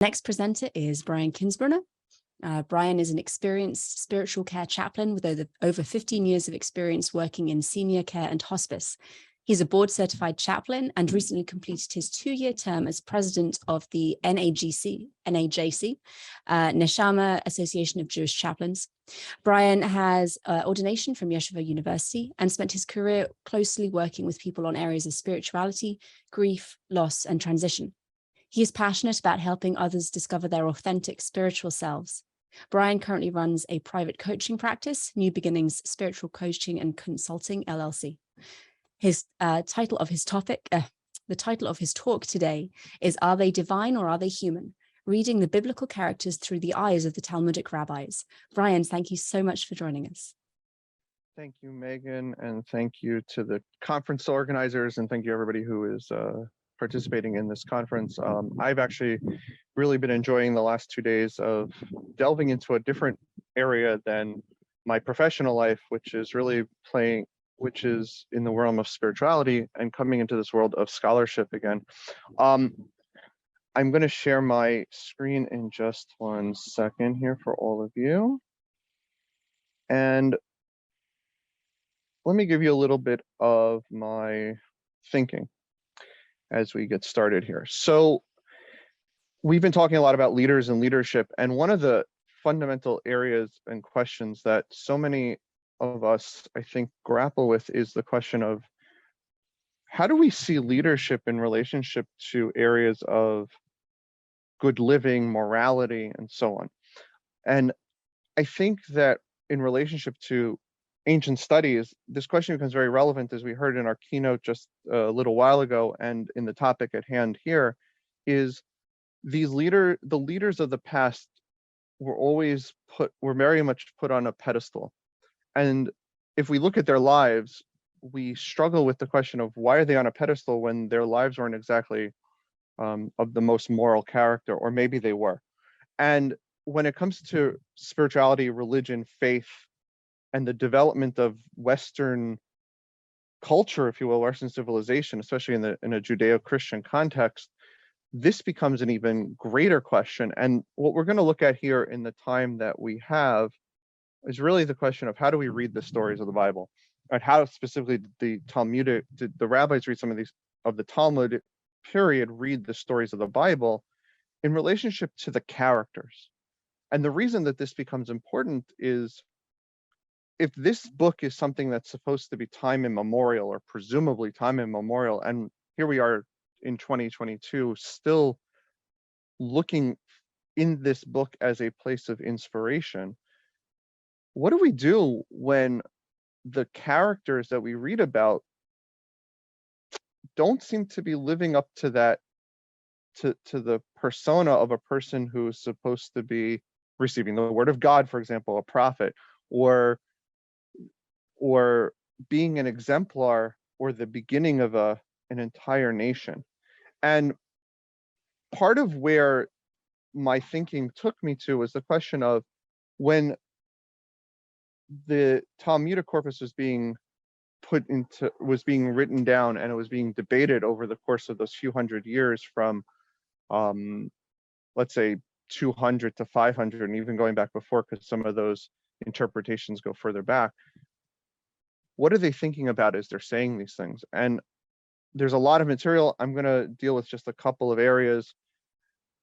Next presenter is Bryan Kinzbrunner. Bryan is an experienced spiritual care chaplain with over 15 years of experience working in senior care and hospice. He's a board-certified chaplain and recently completed his 2-year term as president of the NAJC, Neshama Association of Jewish Chaplains. Bryan has ordination from Yeshiva University and spent his career closely working with people on areas of spirituality, grief, loss, and transition. He is passionate about helping others discover their authentic spiritual selves. Bryan currently runs a private coaching practice, New Beginnings Spiritual Coaching and Consulting, LLC. The title of his talk today is Are They Divine or Are They Human? Reading the biblical characters through the eyes of the Talmudic rabbis. Bryan, thank you so much for joining us. Thank you, Megan, and thank you to the conference organizers, and thank you everybody who is participating in this conference. I've actually really been enjoying the last 2 days of delving into a different area than my professional life, which is in the realm of spirituality and coming into this world of scholarship again. I'm going to share my screen in just 1 second here for all of you. And let me give you a little bit of my thinking as we get started here. So we've been talking a lot about leaders and leadership, and one of the fundamental areas and questions that so many of us, I think, grapple with is the question of how do we see leadership in relationship to areas of good living, morality, and so on. And I think that in relationship to ancient studies, this question becomes very relevant, as we heard in our keynote just a little while ago, and in the topic at hand here, is the leaders of the past were very much put on a pedestal. And if we look at their lives, we struggle with the question of why are they on a pedestal when their lives weren't exactly of the most moral character, or maybe they were. And when it comes to spirituality, religion, faith, and the development of Western culture, if you will, Western civilization, especially in a Judeo-Christian context, this becomes an even greater question. And what we're going to look at here in the time that we have is really the question of how do we read the stories of the Bible, and how specifically the rabbis read some of these of the Talmud period, read the stories of the Bible in relationship to the characters. And the reason that this becomes important is, if this book is something that's supposed to be time immemorial, or presumably time immemorial, and here we are in 2022 still looking in this book as a place of inspiration, what do we do when the characters that we read about don't seem to be living up to that, to the persona of a person who is supposed to be receiving the word of God, for example, a prophet, or being an exemplar or the beginning of an entire nation? And part of where my thinking took me to was the question of, when the Talmudic corpus was being written down, and it was being debated over the course of those few hundred years from let's say 200 to 500, and even going back before, because some of those interpretations go further back. What are they thinking about as they're saying these things? And there's a lot of material. I'm going to deal with just a couple of areas.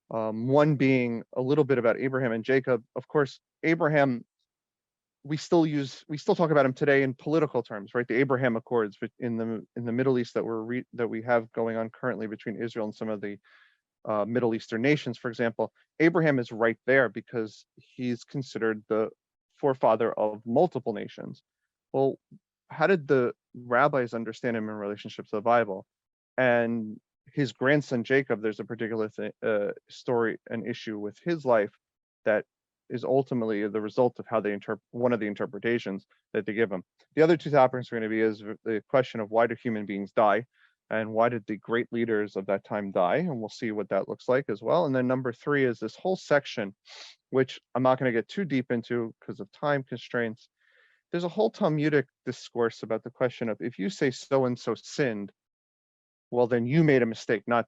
One being a little bit about Abraham and Jacob. Of course, Abraham, we still talk about him today in political terms, right? The Abraham Accords in the Middle East that we have going on currently between Israel and some of the Middle Eastern nations, for example. Abraham is right there because he's considered the forefather of multiple nations. Well, how did the rabbis understand him in relationship to the Bible? And his grandson Jacob, there's a particular story, an issue with his life that is ultimately the result of how they one of the interpretations that they give him. The other two topics are going to be is the question of, why do human beings die, and why did the great leaders of that time die? And we'll see what that looks like as well. And then number 3 is this whole section, which I'm not going to get too deep into because of time constraints. There's a whole Talmudic discourse about the question of, if you say so-and-so sinned, well, then you made a mistake, not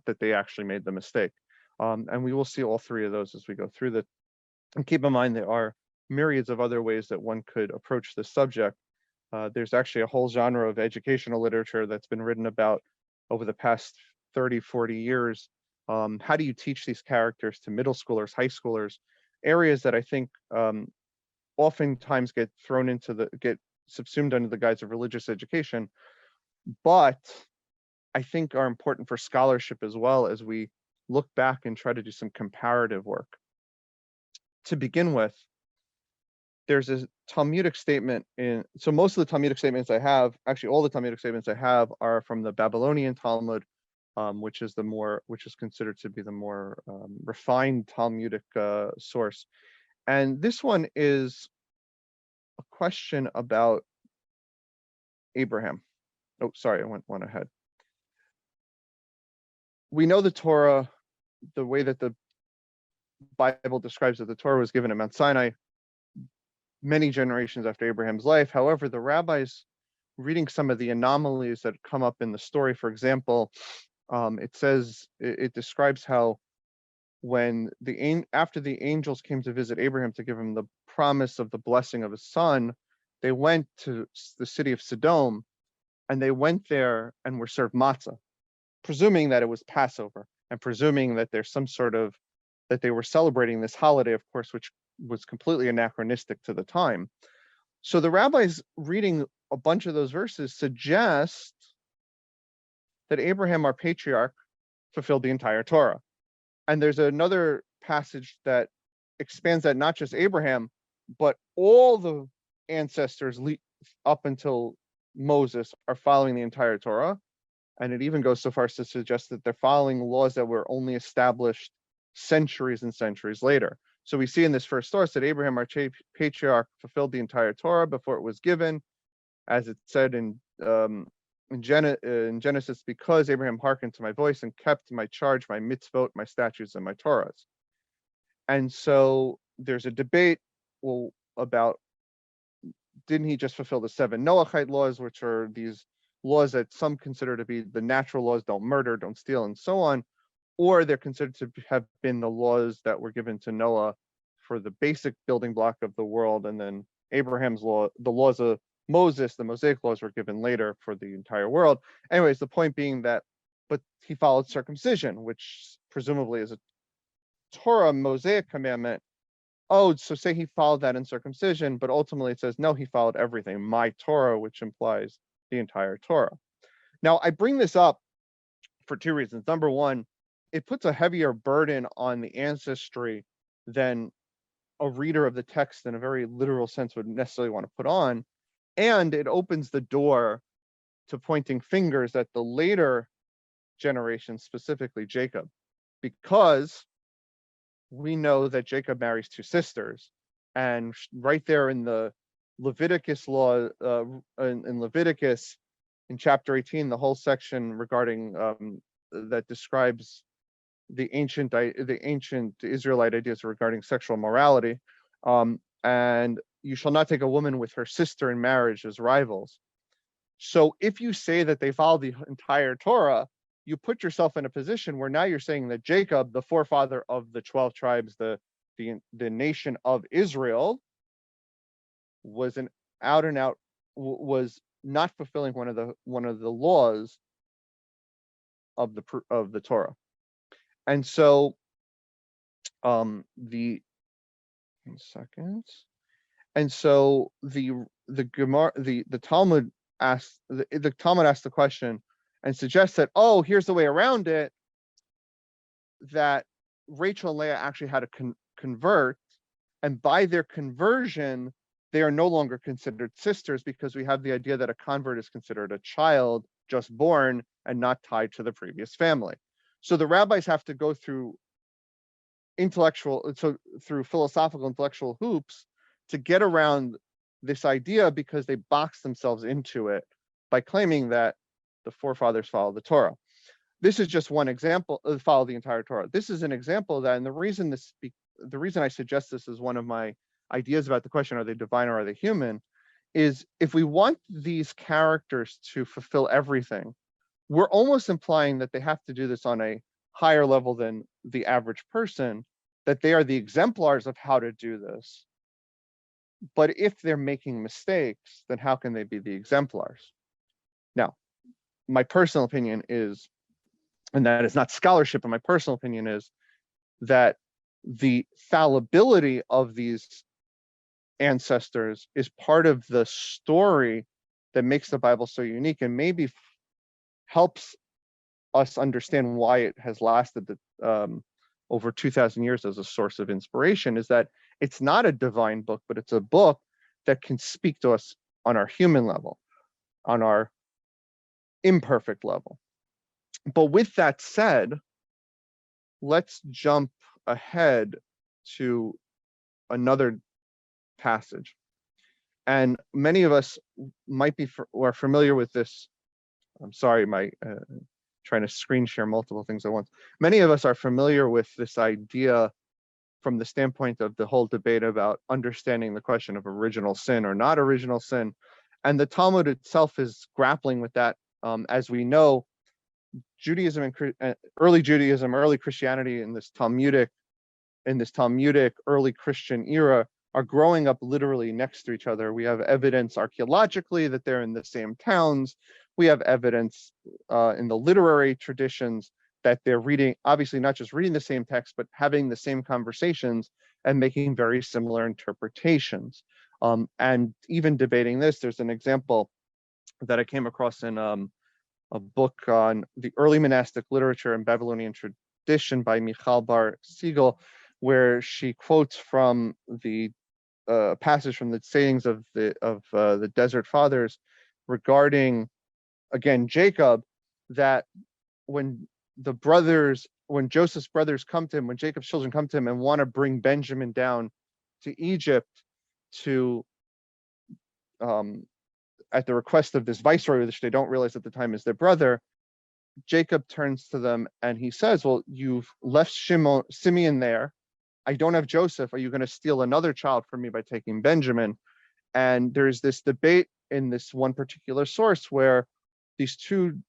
that they actually made the mistake. And we will see all three of those as we go through the. And keep in mind, there are myriads of other ways that one could approach this subject. There's actually a whole genre of educational literature that's been written about over the past 30, 40 years. How do you teach these characters to middle schoolers, high schoolers, areas that I think oftentimes get subsumed under the guise of religious education, but I think are important for scholarship as well as we look back and try to do some comparative work. To begin with, there's a Talmudic statement so most of the Talmudic statements I have, actually all the Talmudic statements I have are from the Babylonian Talmud, which is considered to be the more refined Talmudic source. And this one is a question about Abraham. Oh, sorry, I went one ahead. We know the Torah, the way that the Bible describes it, the Torah was given at Mount Sinai many generations after Abraham's life. However, the rabbis, reading some of the anomalies that come up in the story, for example, it describes how after the angels came to visit Abraham to give him the promise of the blessing of his son, they went to the city of Sodom, and they went there and were served matzah, presuming that it was Passover, and presuming that there's that they were celebrating this holiday, of course, which was completely anachronistic to the time. So the rabbis reading a bunch of those verses suggest that Abraham, our patriarch, fulfilled the entire Torah. And there's another passage that expands that not just Abraham, but all the ancestors up until Moses are following the entire Torah. And it even goes so far as to suggest that they're following laws that were only established centuries and centuries later. So we see in this first source that Abraham, our patriarch, fulfilled the entire Torah before it was given, as it said in Genesis, because Abraham hearkened to my voice and kept my charge, my mitzvot, my statutes, and my Torahs. And so there's a debate about, didn't he just fulfill the 7 Noahide laws, which are these laws that some consider to be the natural laws, don't murder, don't steal, and so on, or they're considered to have been the laws that were given to Noah for the basic building block of the world, and then Abraham's law, the laws of Moses, the Mosaic laws, were given later for the entire world. Anyways, the point being that, but he followed circumcision, which presumably is a Torah Mosaic commandment. Oh, so say he followed that in circumcision, but ultimately it says, no, he followed everything, my Torah, which implies the entire Torah. Now, I bring this up for two reasons. Number one, it puts a heavier burden on the ancestry than a reader of the text in a very literal sense would necessarily want to put on. And it opens the door to pointing fingers at the later generations, specifically Jacob, because we know that Jacob marries 2 sisters. And right there in the Leviticus law, in Leviticus, in chapter 18, the whole section regarding that describes the ancient Israelite ideas regarding sexual morality, and you shall not take a woman with her sister in marriage as rivals. So if you say that they follow the entire Torah, you put yourself in a position where now you're saying that Jacob, the forefather of the 12 tribes, the nation of Israel, was an out and out, was not fulfilling one of the laws of the Torah. And so the Talmud asks the question and suggests that, oh, here's the way around it, that Rachel and Leah actually had to convert, and by their conversion they are no longer considered sisters, because we have the idea that a convert is considered a child just born and not tied to the previous family. So the rabbis have to go through philosophical intellectual hoops to get around this idea, because they box themselves into it by claiming that the forefathers followed the Torah. This is just one example of follow the entire Torah. This is an example of that, and the reason I suggest this as one of my ideas about the question, are they divine or are they human, is if we want these characters to fulfill everything, we're almost implying that they have to do this on a higher level than the average person, that they are the exemplars of how to do this. But if they're making mistakes, then how can they be the exemplars? Now, my personal opinion is, and that is not scholarship, but my personal opinion is that the fallibility of these ancestors is part of the story that makes the Bible so unique, and maybe helps us understand why it has lasted over 2,000 years as a source of inspiration, is that it's not a divine book, but it's a book that can speak to us on our human level, on our imperfect level. But with that said, let's jump ahead to another passage. And many of us might be are familiar with this. I'm sorry, my trying to screen share multiple things at once. Many of us are familiar with this idea from the standpoint of the whole debate about understanding the question of original sin or not original sin. And the Talmud itself is grappling with that. As we know, Judaism and early Judaism, early Christianity in this Talmudic early Christian era are growing up literally next to each other. We have evidence archaeologically that they're in the same towns. We have evidence in the literary traditions that they're reading, obviously not just reading the same text, but having the same conversations and making very similar interpretations. And even debating this, there's an example that I came across in a book on the early monastic literature and Babylonian tradition by Michal Bar Siegel, where she quotes from the passage from the sayings of the Desert Fathers regarding, again, Jacob, that when Joseph's brothers come to him, when Jacob's children come to him and want to bring Benjamin down to Egypt to at the request of this viceroy, which they don't realize at the time is their brother, Jacob turns to them and he says, well, you've left Simeon there. I don't have Joseph. Are you going to steal another child from me by taking Benjamin? And there's this debate in this one particular source where these two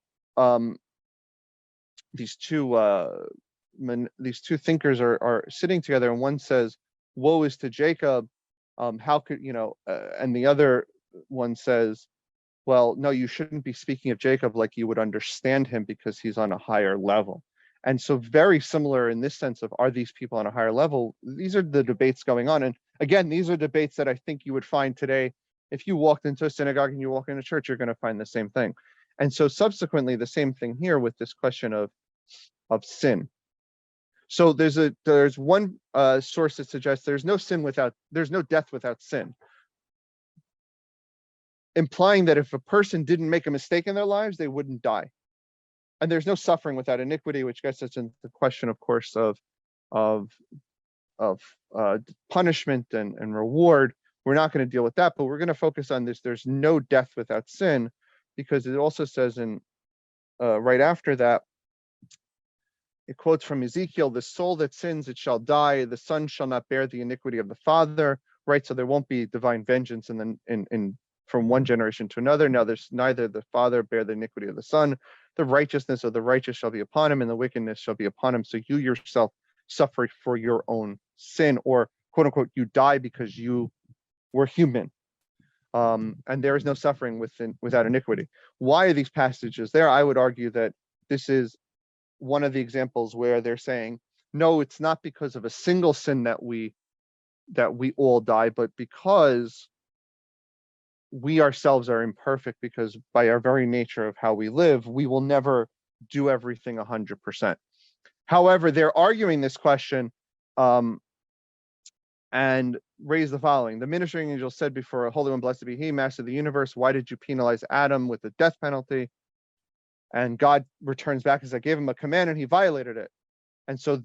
thinkers are sitting together, and one says, woe is to Jacob, how could and the other one says, well, no, you shouldn't be speaking of Jacob like you would understand him because he's on a higher level. And so very similar in this sense of, are these people on a higher level? These are the debates going on. And again, these are debates that I think you would find today. If you walked into a synagogue and you walk into a church, you're going to find the same thing. And so subsequently, the same thing here with this question of sin. So there's one source that suggests there's no death without sin, implying that if a person didn't make a mistake in their lives, they wouldn't die. And there's no suffering without iniquity, which gets us into the question, of course, of punishment and reward. We're not going to deal with that, but we're going to focus on this. There's no death without sin, because it also says in right after that, it quotes from Ezekiel, the soul that sins, it shall die. The son shall not bear the iniquity of the father. Right, so there won't be divine vengeance in from one generation to another. Now there's neither the father bear the iniquity of the son. The righteousness of the righteous shall be upon him, and the wickedness shall be upon him. So you yourself suffer for your own sin, or quote unquote, you die because you were human. And there is no suffering without iniquity. Why are these passages there? I would argue that this is one of the examples where they're saying, no, it's not because of a single sin that we all die, but because we ourselves are imperfect, because by our very nature of how we live, we will never do everything 100%. However, they're arguing this question and raise the following. The ministering angel said before, a Holy One, blessed be he, Master of the universe, why did you penalize Adam with the death penalty? And God returns back and says, I gave him a command and he violated it. And so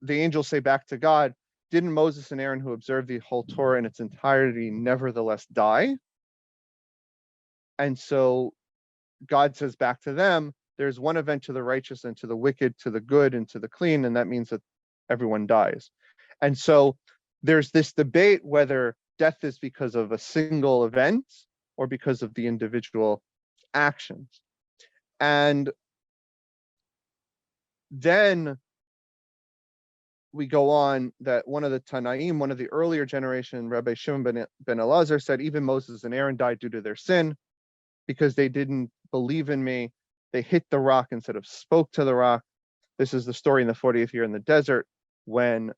the angels say back to God, didn't Moses and Aaron, who observed the whole Torah in its entirety, nevertheless die? And so God says back to them, there's one event to the righteous and to the wicked, to the good and to the clean, and that means that everyone dies. And so there's this debate whether death is because of a single event or because of the individual actions. And then we go on that one of the Tanaim, one of the earlier generation, Rabbi Shimon ben Elazar, said, even Moses and Aaron died due to their sin because they didn't believe in me. They hit the rock instead of spoke to the rock. This is the story in the 40th year in the desert when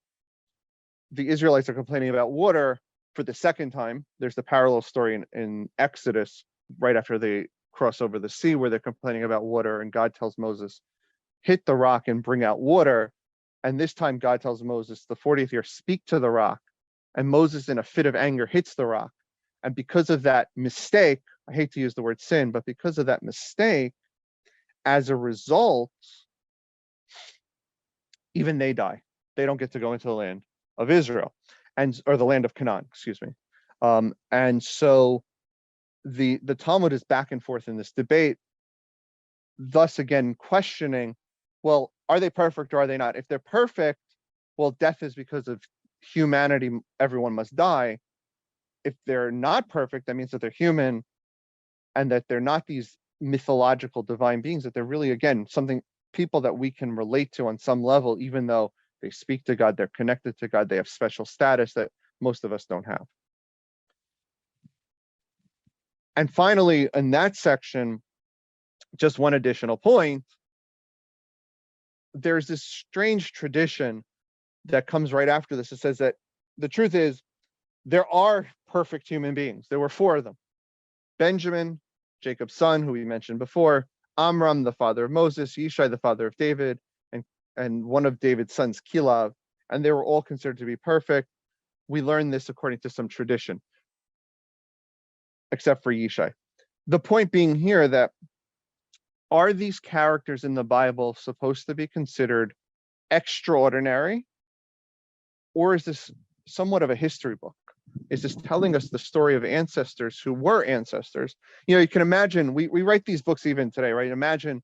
the Israelites are complaining about water for the second time. There's the parallel story in Exodus right after they cross over the sea where they're complaining about water, and God tells Moses, hit the rock and bring out water. And this time God tells Moses, the 40th year, speak to the rock. And Moses, in a fit of anger, hits the rock. And because of that mistake, I hate to use the word sin, but because of that mistake, as a result, even they die. They don't get to go into the land of Israel, or the land of Canaan, excuse me. And so the Talmud is back and forth in this debate, thus again questioning, well, are they perfect or are they not? If they're perfect, well, death is because of humanity, everyone must die. If they're not perfect, that means that they're human and that they're not these mythological divine beings, that they're really, again, people that we can relate to on some level, even though they speak to God, they're connected to God, they have special status that most of us don't have. And finally, in that section, just one additional point, there's this strange tradition that comes right after this. It says that the truth is there are perfect human beings. There were 4 of them. Benjamin, Jacob's son, who we mentioned before, Amram, the father of Moses, Yishai, the father of David, and one of David's sons, Kilav, and they were all considered to be perfect. We learn this according to some tradition, except for Yishai. The point being here that are these characters in the Bible supposed to be considered extraordinary, or is this somewhat of a history book? Is this telling us the story of ancestors who were ancestors? You know, you can imagine, we write these books even today, right? Imagine,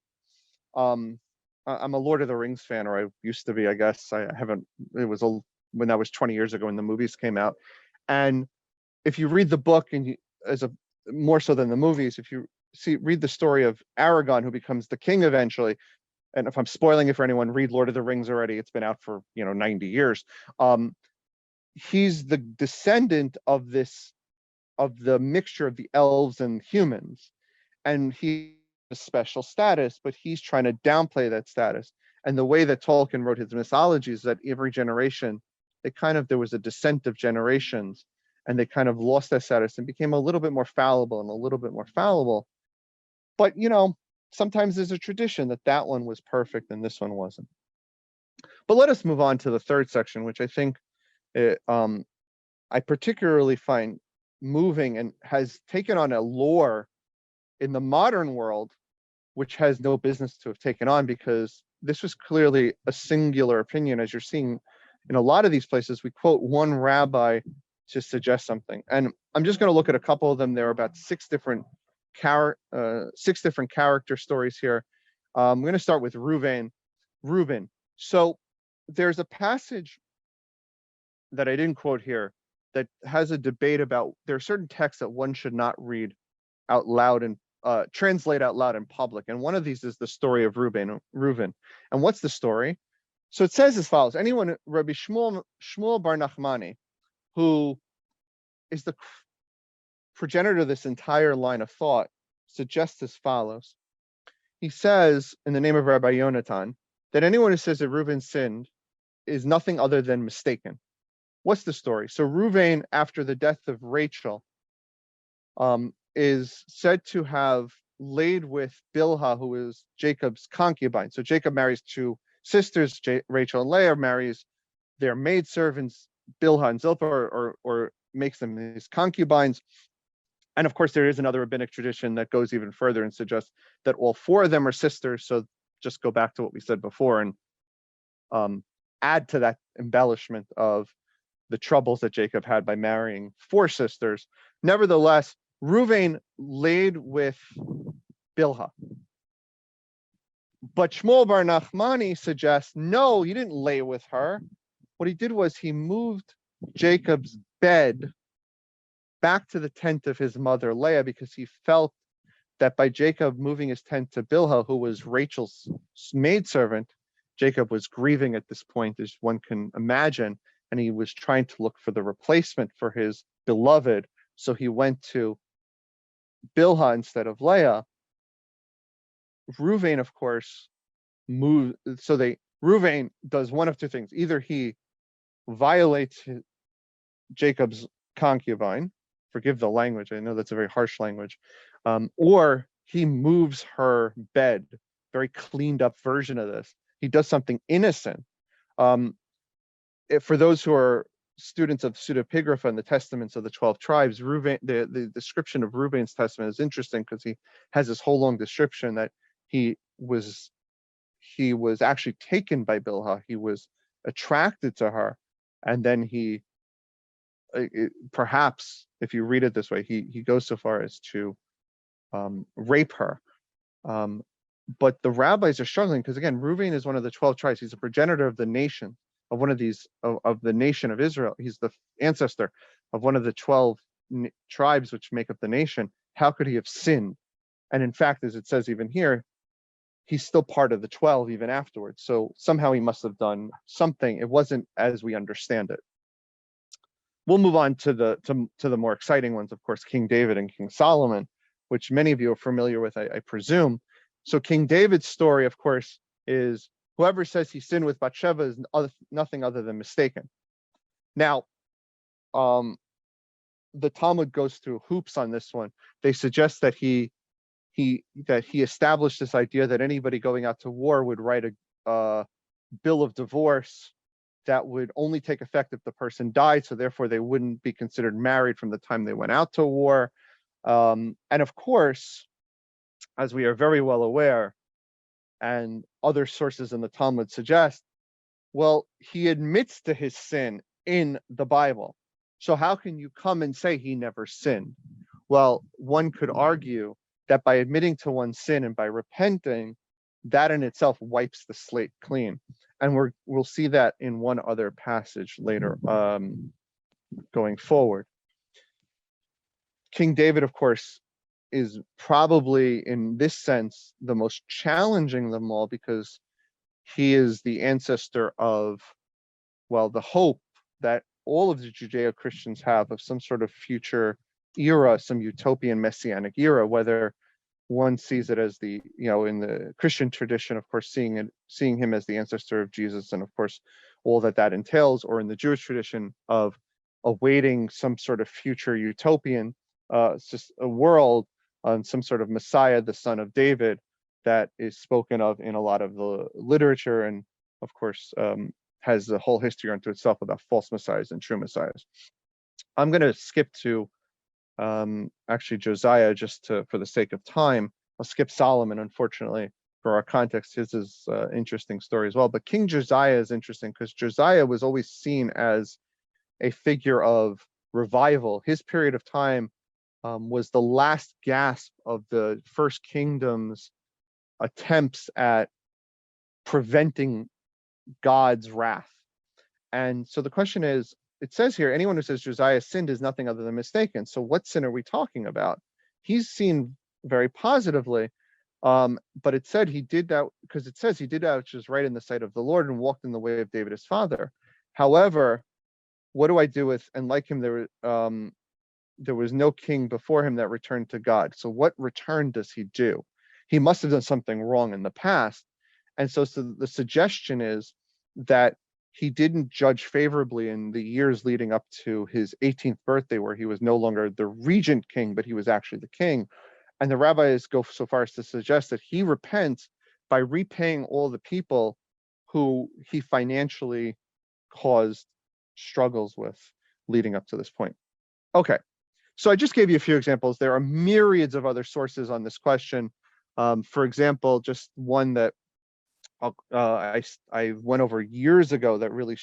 I'm a Lord of the Rings fan, or I used to be, I guess. I haven't, when that was 20 years ago when the movies came out. And if you read the book, and more so than the movies, if you read the story of Aragorn, who becomes the king eventually, and if I'm spoiling it for anyone, read Lord of the Rings already. It's been out for 90 years. He's the descendant of the mixture of the elves and humans, and he has special status, but he's trying to downplay that status. And the way that Tolkien wrote his mythology is that every generation, there was a descent of generations, and they kind of lost that status and became a little bit more fallible and a little bit more fallible. But sometimes there's a tradition that one was perfect and this one wasn't. But let us move on to the third section, which I think I particularly find moving and has taken on a lore in the modern world, which has no business to have taken on, because this was clearly a singular opinion. As you're seeing in a lot of these places, we quote one rabbi to suggest something. And I'm just going to look at a couple of them. There are about 6 different character stories here. I'm going to start with Reuben. So there's a passage that I didn't quote here that has a debate about, there are certain texts that one should not read out loud and translate out loud in public. And one of these is the story of Reuben. And what's the story? So it says as follows: Rabbi Shmuel bar Nachmani, who is the progenitor of this entire line of thought, suggests as follows. He says, in the name of Rabbi Yonatan, that anyone who says that Reuben sinned is nothing other than mistaken. What's the story? So Reuben, after the death of Rachel, is said to have laid with Bilhah, who is Jacob's concubine. So Jacob marries 2 sisters, Rachel and Leah, marries their maidservants, Bilhah and Zilpah, or makes them his concubines. And of course, there is another rabbinic tradition that goes even further and suggests that all 4 of them are sisters. So just go back to what we said before and add to that embellishment of the troubles that Jacob had by marrying 4 sisters. Nevertheless, Reuben laid with Bilhah. But Shmuel bar Nachmani suggests, no, he didn't lay with her. What he did was he moved Jacob's bed back to the tent of his mother Leah, because he felt that by Jacob moving his tent to Bilhah, who was Rachel's maidservant, Jacob was grieving at this point, as one can imagine, and he was trying to look for the replacement for his beloved. So he went to Bilhah instead of Leah. Reuven, of course, moved. So Reuven does one of two things. Either he violates Jacob's concubine, forgive the language, I know that's a very harsh language, or he moves her bed, very cleaned up version of this. He does something innocent. For those who are students of pseudepigrapha and the testaments of the 12 tribes, Reuven, the description of Reuben's testament is interesting because he has this whole long description that he was actually taken by Bilhah. He was attracted to her, and then perhaps, if you read it this way, he goes so far as to rape her. But the rabbis are struggling because, again, Reuben is one of the 12 tribes. He's a progenitor of the nation, of one of these, of the nation of Israel. He's the ancestor of one of the 12 tribes which make up the nation. How could he have sinned? And in fact, as it says even here, he's still part of the 12 even afterwards. So somehow he must have done something. It wasn't as we understand it. We'll move on to the more exciting ones, of course, King David and King Solomon, which many of you are familiar with, I presume. So King David's story, of course, is whoever says he sinned with Bathsheba is nothing other than mistaken. Now, the Talmud goes through hoops on this one. They suggest that he established this idea that anybody going out to war would write a bill of divorce that would only take effect if the person died, so therefore they wouldn't be considered married from the time they went out to war. And of course, as we are very well aware, and other sources in the Talmud suggest, well, he admits to his sin in the Bible. So how can you come and say he never sinned? Well, one could argue that by admitting to one's sin and by repenting, that in itself wipes the slate clean. And we'll see that in one other passage later, going forward. King David, of course, is probably, in this sense, the most challenging of them all, because he is the ancestor of, well, the hope that all of the Judeo-Christians have of some sort of future era, some utopian messianic era, whether one sees it as the, in the Christian tradition, of course, seeing him as the ancestor of Jesus, and of course, all that entails, or in the Jewish tradition of awaiting some sort of future utopian, just a world on some sort of Messiah, the son of David, that is spoken of in a lot of the literature, and of course, has the whole history unto itself about false messiahs and true messiahs. I'm going to skip to actually Josiah just for the sake of time. I'll skip Solomon, unfortunately, for our context. His is interesting story as well. But King Josiah is interesting because Josiah was always seen as a figure of revival. His period of time was the last gasp of the First Kingdom's attempts at preventing God's wrath. And so the question is, it says here, anyone who says Josiah sinned is nothing other than mistaken. So what sin are we talking about? He's seen very positively, but it said he did that because it says he did that which was right in the sight of the Lord and walked in the way of David his father. However, what do I do with, and like him, there was no king before him that returned to God. So what return does he do? He must have done something wrong in the past. And so the suggestion is that he didn't judge favorably in the years leading up to his 18th birthday, where he was no longer the regent king, but he was actually the king. And the rabbis go so far as to suggest that he repents by repaying all the people who he financially caused struggles with leading up to this point. Okay, so I just gave you a few examples. There are myriads of other sources on this question. For example, just one that I went over years ago that really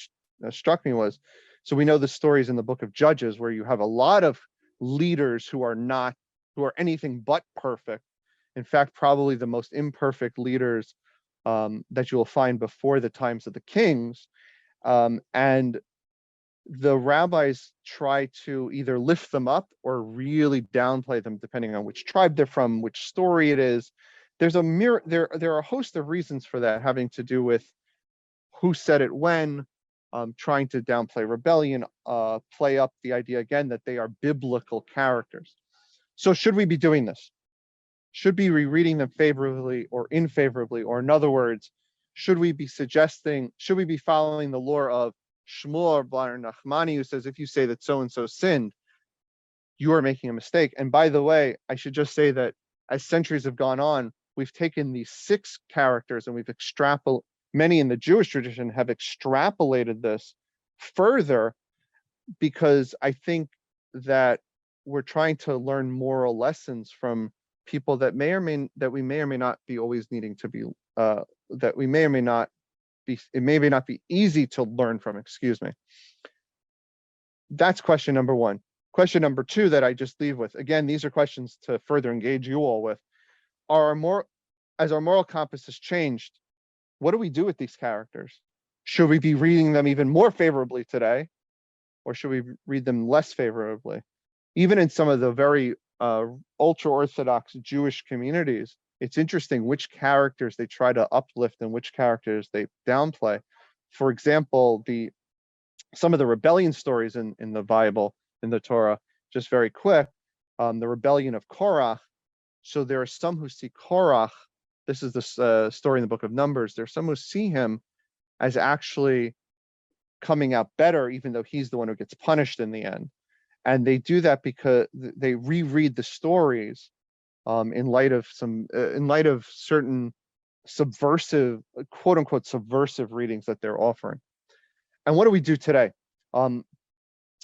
struck me was, so we know the stories in the book of Judges where you have a lot of leaders who are anything but perfect. In fact, probably the most imperfect leaders that you will find before the times of the kings. And the rabbis try to either lift them up or really downplay them, depending on which tribe they're from, which story it is. There are a host of reasons for that, having to do with who said it when, trying to downplay rebellion, play up the idea again that they are biblical characters. So should we be doing this? Should we be reading them favorably or unfavorably? Or in other words, should we be following the lore of Shmuel Bar Nachmani, who says, if you say that so-and-so sinned, you are making a mistake. And by the way, I should just say that as centuries have gone on, we've taken these 6 characters and we've many in the Jewish tradition have extrapolated this further, because I think that we're trying to learn moral lessons from people that we may or may not be always needing to be, that we may or may not be, it may not be easy to learn from, excuse me. That's question number 1. Question number 2 that I just leave with, again, these are questions to further engage you all with. As our moral compass has changed, what do we do with these characters? Should we be reading them even more favorably today, or should we read them less favorably? Even in some of the very ultra-Orthodox Jewish communities, it's interesting which characters they try to uplift and which characters they downplay. For example, some of the rebellion stories in the Bible, in the Torah, just very quick, the rebellion of Korach. So there are some who see Korach, this is the story in the book of Numbers, there are some who see him as actually coming out better, even though he's the one who gets punished in the end. And they do that because they reread the stories in light of certain subversive, quote unquote, subversive readings that they're offering. And what do we do today?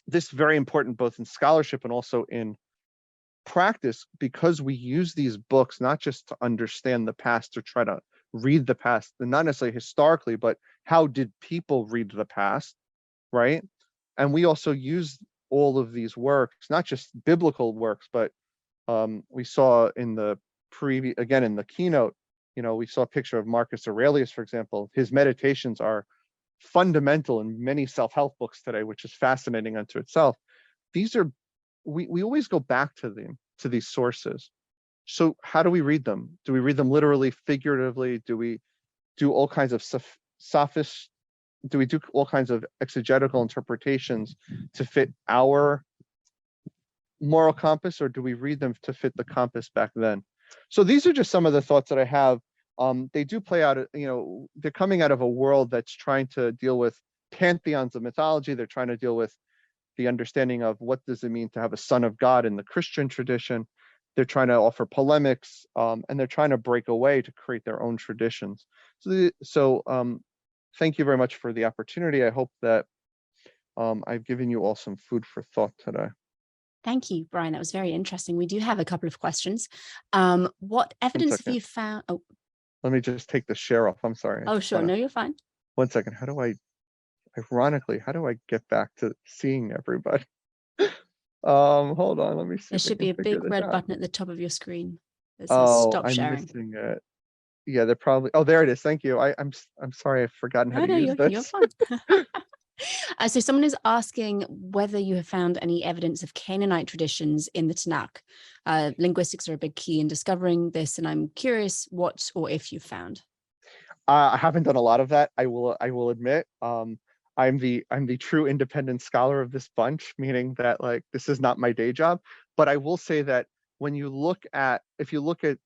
This is very important both in scholarship and also in practice, because we use these books not just to understand the past or try to read the past, and not necessarily historically, but how did people read the past, right? And we also use all of these works, not just biblical works, but we saw in the in the keynote, we saw a picture of Marcus Aurelius, for example. His meditations are fundamental in many self-help books today, which is fascinating unto itself. These are, we always go back to these sources. So how do we read them? Do we read them literally, figuratively? Do we do all kinds of do we do all kinds of exegetical interpretations to fit our moral compass, or do we read them to fit the compass back then? So these are just some of the thoughts that I have. They do play out, they're coming out of a world that's trying to deal with pantheons of mythology. They're trying to deal with the understanding of what does it mean to have a son of God in the Christian tradition. They're trying to offer polemics, and they're trying to break away to create their own traditions. So thank you very much for the opportunity. I hope that I've given you all some food for thought today. Thank you, Bryan. That was very interesting. We do have a couple of questions. What evidence have you found? Oh, let me just take the share off. I'm sorry. Oh, sure. No, you're fine. 1 second. Ironically, how do I get back to seeing everybody? Hold on. Let me see. There should be a big red button at the top of your screen that says stop sharing. I'm missing it. Yeah, they're probably. Oh, there it is. Thank you. I'm sorry. I've forgotten how to use this. You're fine. So someone is asking whether you have found any evidence of Canaanite traditions in the Tanakh. Linguistics are a big key in discovering this, and I'm curious what or if you've found. I haven't done a lot of that. I will admit. I'm the true independent scholar of this bunch, meaning that this is not my day job. But I will say that when you look at, if you're looking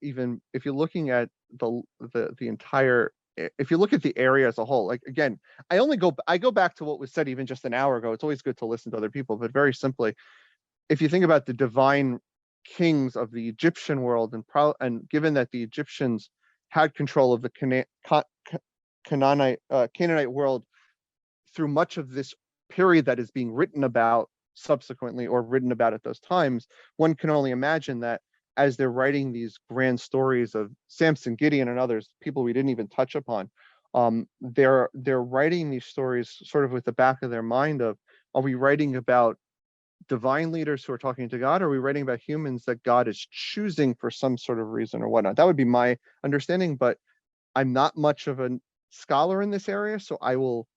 at the entire, if you look at the area as a whole, again, I go back to what was said even just an hour ago. It's always good to listen to other people, but very simply, if you think about the divine kings of the Egyptian world, and given that the Egyptians had control of the Canaanite world through much of this period that is being written about subsequently or written about at those times, one can only imagine that as they're writing these grand stories of Samson, Gideon, and others, people we didn't even touch upon, they're writing these stories sort of with the back of their mind of, are we writing about divine leaders who are talking to God, or are we writing about humans that God is choosing for some sort of reason or whatnot? That would be my understanding, but I'm not much of a scholar in this area, so I will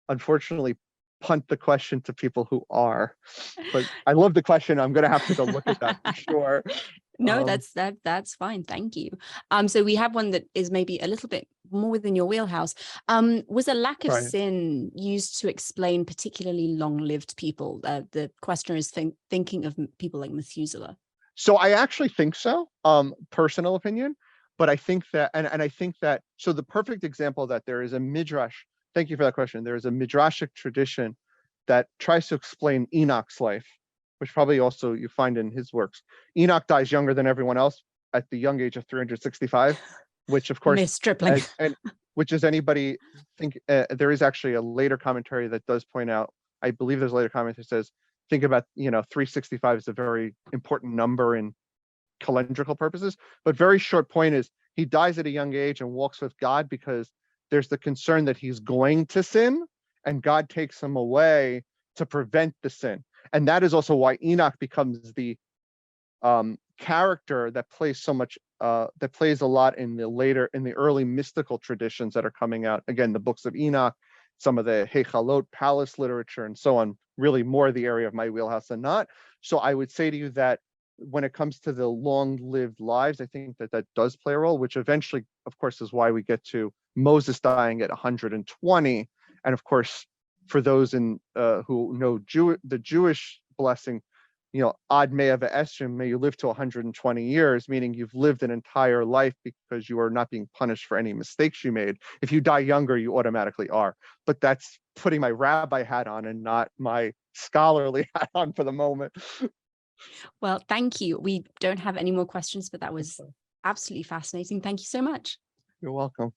unfortunately punt the question to people who are. But I love the question. I'm going to have to go look at that for sure. No, that's fine. Thank you. So we have one that is maybe a little bit more within your wheelhouse. Was a lack of Right. sin used to explain particularly long-lived people? The questioner is thinking of people like Methuselah. So I actually think so, personal opinion, but I think that, and I think that, so the perfect example of that, there is a midrash. Thank you for that question. There is a midrashic tradition that tries to explain Enoch's life, which probably also you find in his works. Enoch dies younger than everyone else at the young age of 365, which of course, Miss Stripling. and which is anybody think, there is actually a later commentary that does point out, I believe there's a later commentary that says, think about, 365 is a very important number in calendrical purposes, but very short point is he dies at a young age and walks with God because there's the concern that he's going to sin and God takes him away to prevent the sin. And that is also why Enoch becomes the character that plays so much, that plays a lot in the early mystical traditions that are coming out. Again, the books of Enoch, some of the Hechalot palace literature and so on, really more the area of my wheelhouse than not. So I would say to you that when it comes to the long-lived lives, I think that does play a role, which eventually, of course, is why we get to Moses dying at 120. And of course, for those who know the Jewish blessing, Ad Mea V'Esrim, may you live to 120 years, meaning you've lived an entire life because you are not being punished for any mistakes you made. If you die younger, you automatically are. But that's putting my rabbi hat on and not my scholarly hat on for the moment. Well, thank you. We don't have any more questions, but that was absolutely fascinating. Thank you so much. You're welcome.